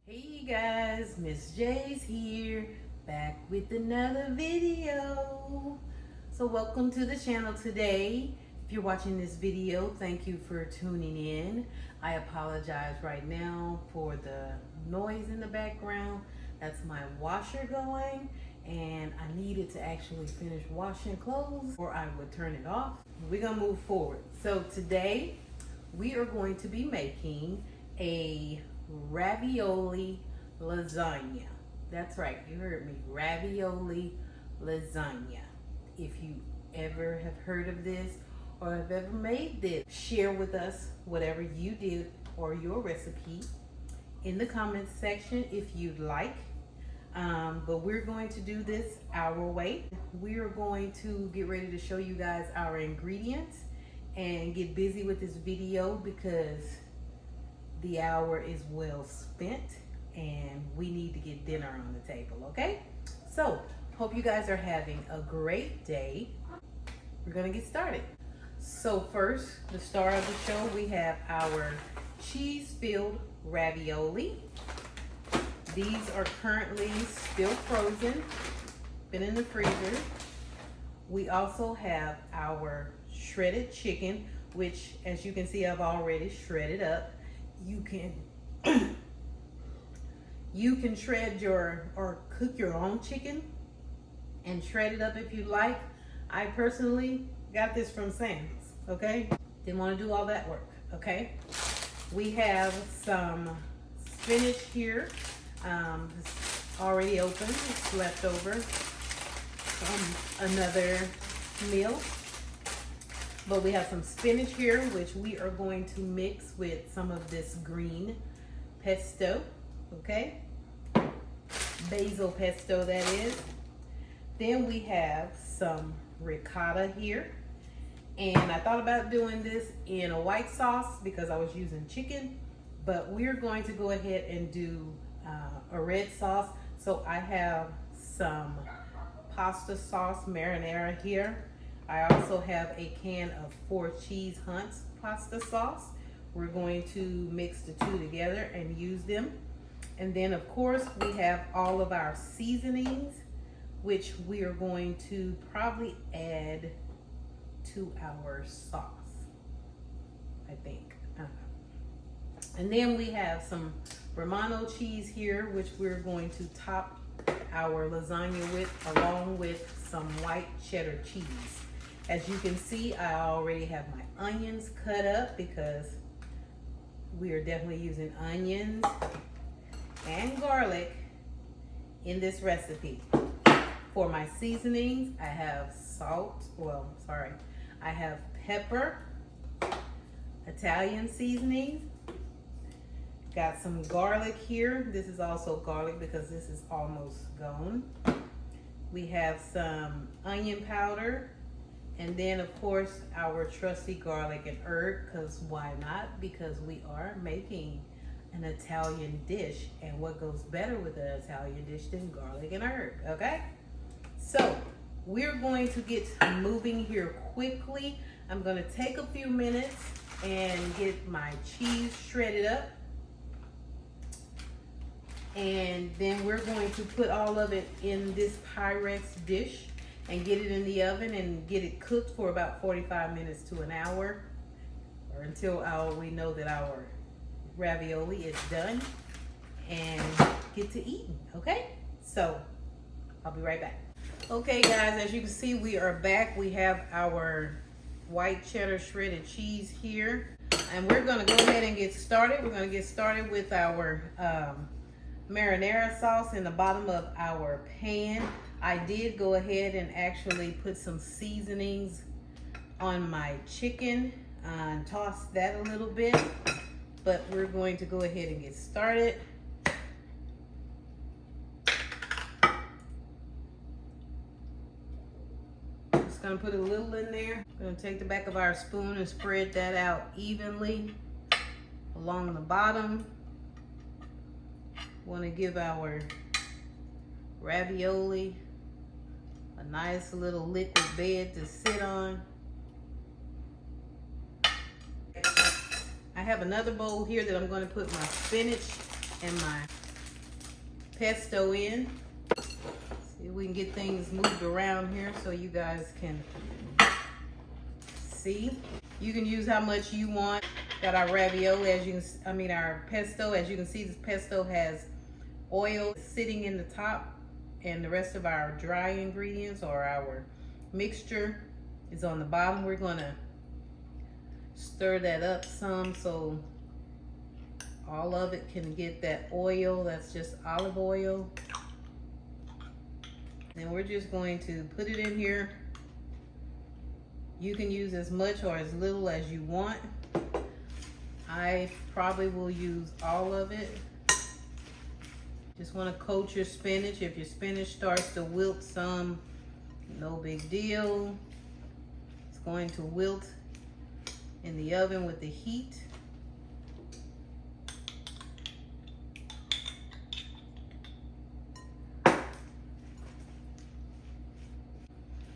Hey guys, Miss J's here, back with another video. So welcome to the channel today. If you're watching this video, thank you for tuning in. I apologize right now for the noise in the background. That's my washer going, and I needed to actually finish washing clothes or I would turn it off. We're gonna move forward. So today we are going to be making a ravioli lasagna. That's right, you heard me, ravioli lasagna. If you ever have heard of this or have ever made this, share with us whatever you did or your recipe in the comments section if you'd like. But we're going to do this our way. We are going to get ready to show you guys our ingredients and get busy with this video because the hour is well spent and we need to get dinner on the table, okay? So, hope you guys are having a great day. We're gonna get started. So first, the star of the show, we have our cheese-filled ravioli. These are currently still frozen, been in the freezer. We also have our shredded chicken, which as you can see, I've already shredded up. You can shred your or cook your own chicken and shred it up if you like. I personally got this from Sam's, okay? Didn't want to do all that work, okay? We have some spinach here. It's already open, it's left over from another meal. But we have some spinach here, which we are going to mix with some of this green pesto, okay? Basil pesto, that is. Then we have some ricotta here. And I thought about doing this in a white sauce because I was using chicken, but we're going to go ahead and do a red sauce. So I have some pasta sauce marinara here. I also have a can of 4 cheese hunts pasta sauce. We're going to mix the two together and use them. And then of course we have all of our seasonings, which we are going to probably add to our sauce, I think. And then we have some Romano cheese here, which we're going to top our lasagna with, along with some white cheddar cheese. As you can see, I already have my onions cut up because we are definitely using onions and garlic in this recipe. For my seasonings, I have I have pepper, Italian seasoning, got some garlic here. This is also garlic because this is almost gone. We have some onion powder. And then of course our trusty garlic and herb, because why not? Because we are making an Italian dish, and what goes better with an Italian dish than garlic and herb, okay? So we're going to get moving here quickly. I'm gonna take a few minutes and get my cheese shredded up. And then we're going to put all of it in this Pyrex dish and get it in the oven and get it cooked for about 45 minutes to an hour, or until we know that our ravioli is done, and get to eating, okay? So I'll be right back. Okay guys, as you can see, we are back. We have our white cheddar shredded cheese here, and we're gonna go ahead and get started. We're gonna get started with our marinara sauce in the bottom of our pan. I did go ahead and actually put some seasonings on my chicken and toss that a little bit, but we're going to go ahead and get started. Just gonna put a little in there. Gonna take the back of our spoon and spread that out evenly along the bottom. Want to give our ravioli a nice little liquid bed to sit on. I have another bowl here that I'm going to put my spinach and my pesto in. See if we can get things moved around here so you guys can see. You can use how much you want. Got our ravioli, our pesto. As you can see, this pesto has oil sitting in the top, and the rest of our dry ingredients or our mixture is on the bottom. We're gonna stir that up some so all of it can get that oil. That's just olive oil. And we're just going to put it in here. You can use as much or as little as you want. I probably will use all of it. Just want to coat your spinach. If your spinach starts to wilt some, no big deal. It's going to wilt in the oven with the heat.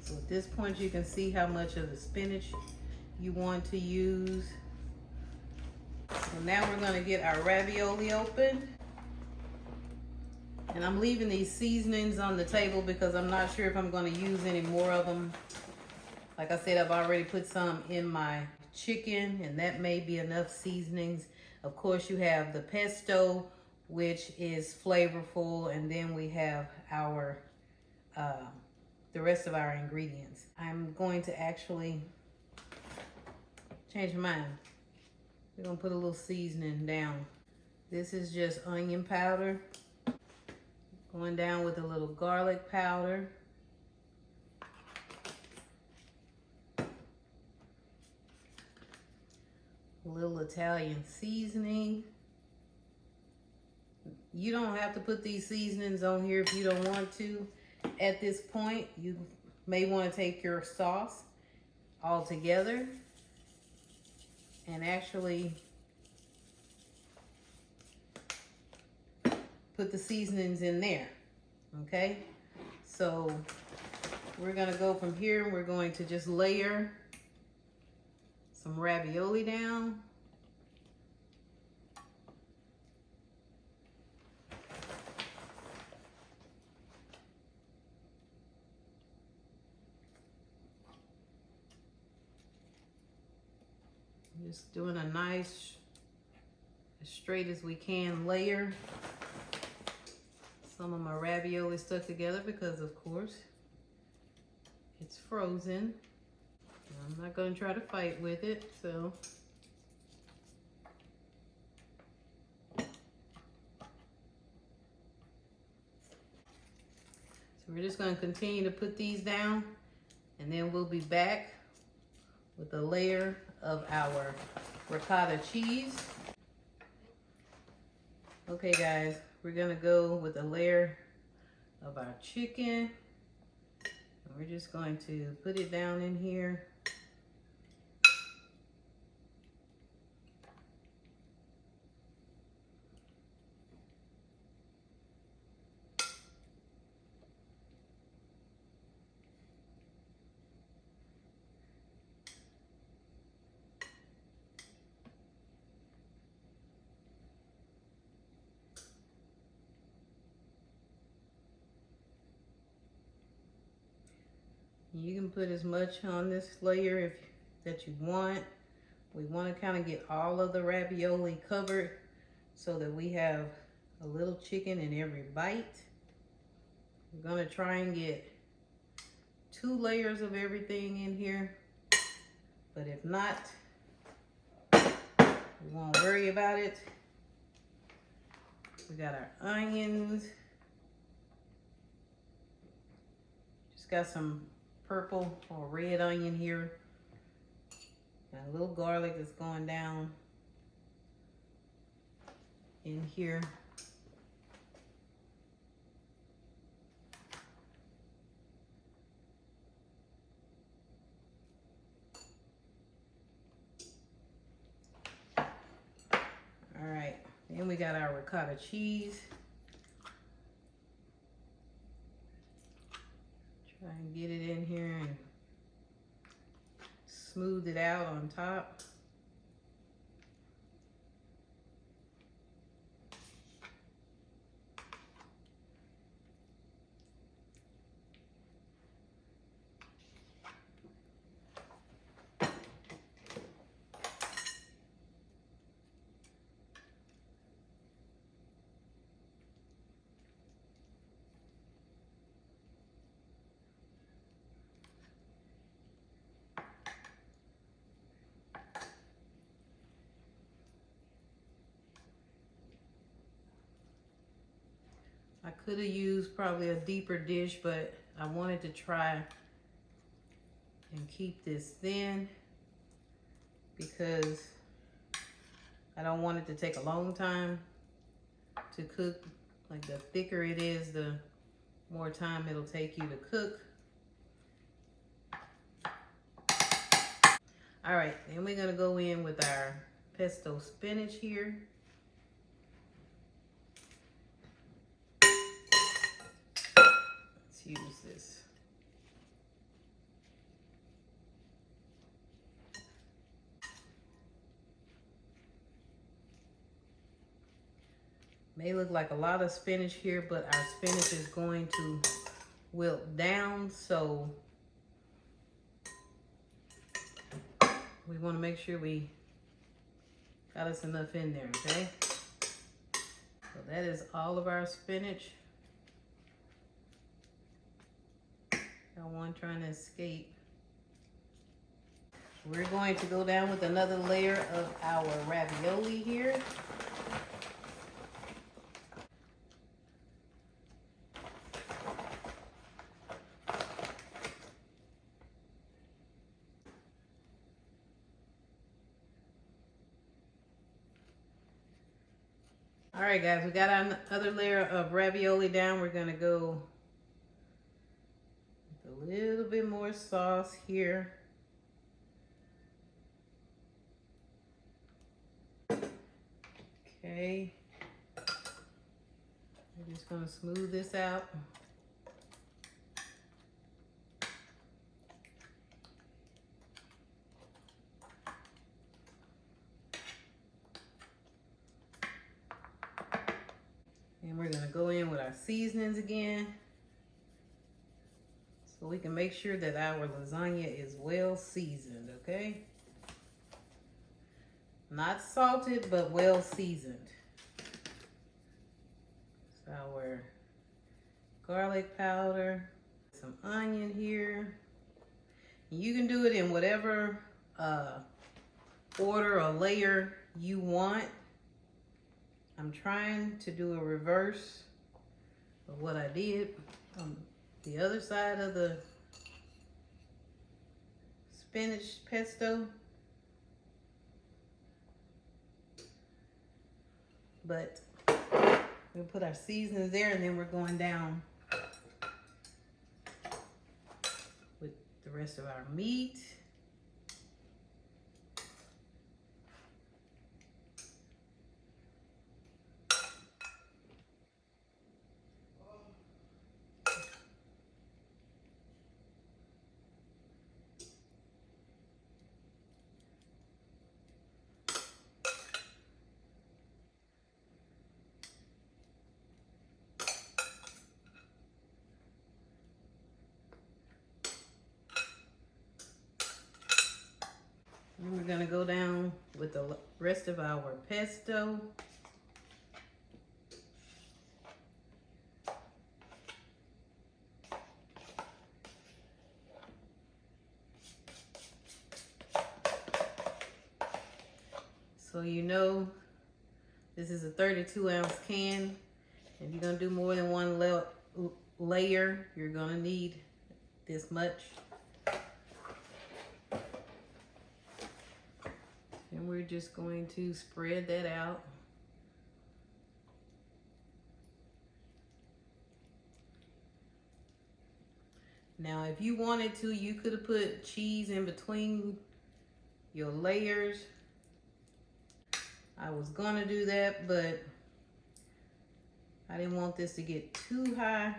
So at this point you can see how much of the spinach you want to use. So now we're going to get our ravioli open. And I'm leaving these seasonings on the table because I'm not sure if I'm going to use any more of them. Like I said, I've already put some in my chicken, and that may be enough seasonings. Of course, you have the pesto, which is flavorful, and then we have our the rest of our ingredients. I'm going to actually change my mind. We're going to put a little seasoning down. This is just onion powder. Going down with a little garlic powder. A little Italian seasoning. You don't have to put these seasonings on here if you don't want to. At this point, you may want to take your sauce all together and actually put the seasonings in there. Okay, so we're gonna go from here and we're going to just layer some ravioli down. Just doing a nice, as straight as we can layer. Some of my ravioli stuck together because, of course, it's frozen. I'm not going to try to fight with it, so. So we're just going to continue to put these down, and then we'll be back with a layer of our ricotta cheese. Okay, guys, we're gonna go with a layer of our chicken. We're just going to put it down in here. You can put as much on this layer that you want. We want to kind of get all of the ravioli covered so that we have a little chicken in every bite. We're going to try and get 2 layers of everything in here. But if not, we won't worry about it. We got our onions. Just got some purple or red onion here. Got a little garlic that's going down in here. All right, then we got our ricotta cheese. Try and get it in here and smooth it out on top. I could have used probably a deeper dish, but I wanted to try and keep this thin because I don't want it to take a long time to cook. Like the thicker it is, the more time it'll take you to cook. All right, then we're gonna go in with our pesto spinach here. Let's use this. May look like a lot of spinach here, but our spinach is going to wilt down, so we want to make sure we got us enough in there, okay? So that is all of our spinach. Got one trying to escape. We're going to go down with another layer of our ravioli here. All right, guys, we got our other layer of ravioli down. We're gonna go with a little bit more sauce here. Okay. We're just gonna smooth this out. And we're gonna go in with our seasonings again, so we can make sure that our lasagna is well seasoned, okay? Not salted, but well seasoned. So our garlic powder, some onion here. You can do it in whatever order or layer you want. I'm trying to do a reverse of what I did on the other side of the spinach pesto. But we'll put our seasonings there, and then we're going down with the rest of our meat. And we're gonna go down with the rest of our pesto. So you know, this is a 32-ounce can. If you're gonna do more than one layer, you're gonna need this much. And we're just going to spread that out. Now, if you wanted to, you could have put cheese in between your layers. I was gonna do that, but I didn't want this to get too high.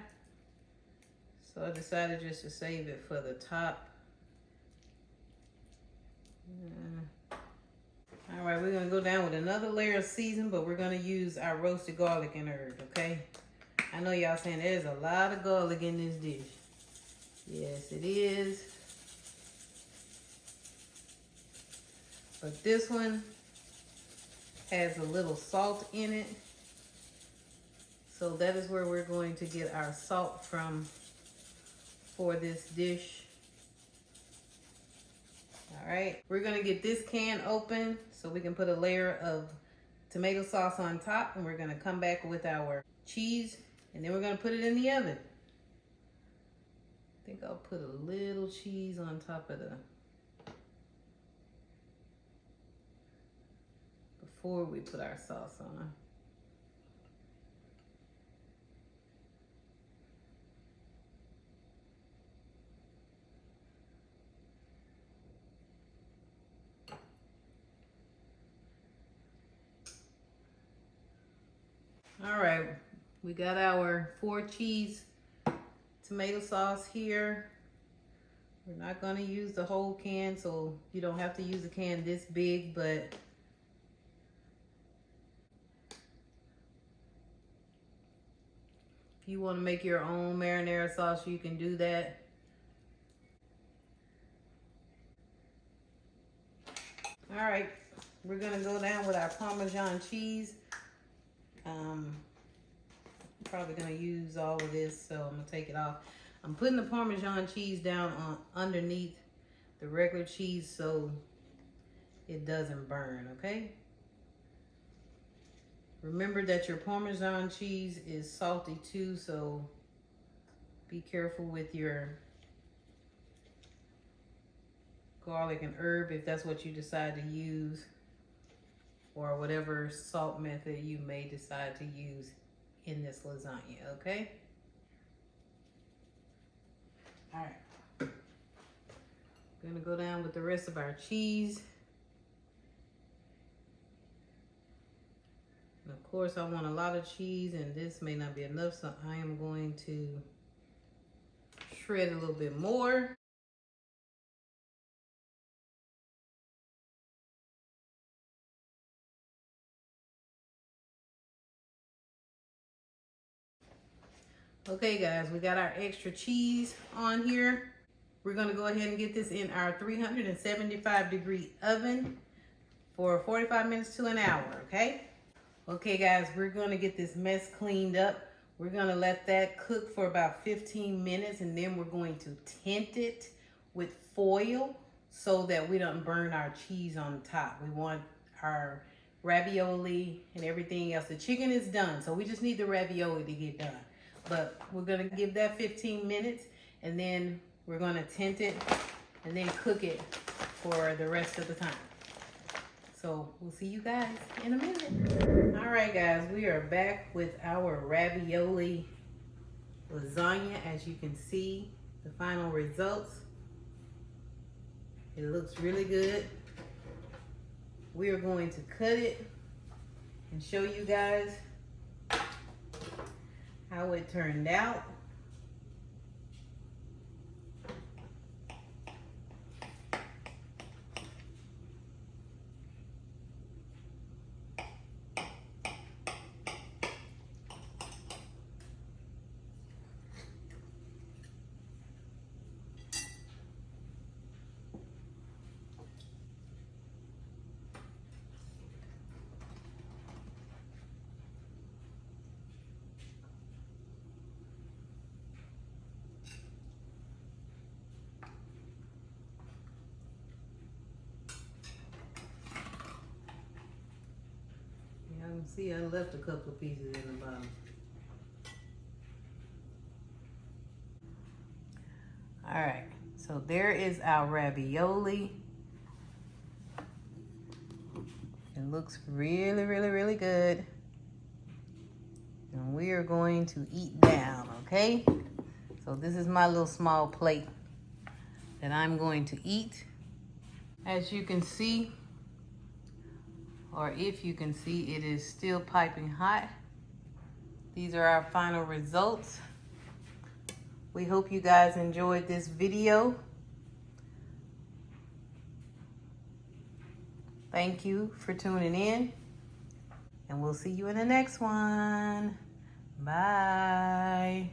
So I decided just to save it for the top. All right, we're gonna go down with another layer of season, but we're gonna use our roasted garlic and herb, okay? I know y'all saying there's a lot of garlic in this dish. Yes, it is. But this one has a little salt in it. So that is where we're going to get our salt from for this dish. All right, we're gonna get this can open so we can put a layer of tomato sauce on top, and we're gonna come back with our cheese And then we're gonna put it in the oven. I think I'll put a little cheese on top of before we put our sauce on. All right, we got our 4 cheese tomato sauce here. We're not gonna use the whole can, so you don't have to use a can this big, but if you wanna make your own marinara sauce, you can do that. All right, we're gonna go down with our Parmesan cheese. I'm probably gonna use all of this, so I'm gonna take it off. I'm putting the Parmesan cheese down on underneath the regular cheese so it doesn't burn, okay? Remember that your Parmesan cheese is salty too, so be careful with your garlic and herb if that's what you decide to use, or whatever salt method you may decide to use in this lasagna, okay? All right. Gonna go down with the rest of our cheese. And of course, I want a lot of cheese, and this may not be enough, so I am going to shred a little bit more. Okay guys, we got our extra cheese on here. We're gonna go ahead and get this in our 375-degree oven for 45 minutes to an hour, okay? Okay guys, we're gonna get this mess cleaned up. We're gonna let that cook for about 15 minutes, and then we're going to tint it with foil so that we don't burn our cheese on top. We want our ravioli and everything else. The chicken is done, so we just need the ravioli to get done. But we're gonna give that 15 minutes, and then we're gonna tint it and then cook it for the rest of the time. So we'll see you guys in a minute. All right guys, we are back with our ravioli lasagna. As you can see, the final results. It looks really good. We are going to cut it and show you guys how it turned out. See, I left a couple of pieces in the bottom. All right, so there is our ravioli. It looks really, really, really good. And we are going to eat down, okay? So this is my little small plate that I'm going to eat. As you can see, or if you can see, it is still piping hot. These are our final results. We hope you guys enjoyed this video. Thank you for tuning in, and we'll see you in the next one. Bye.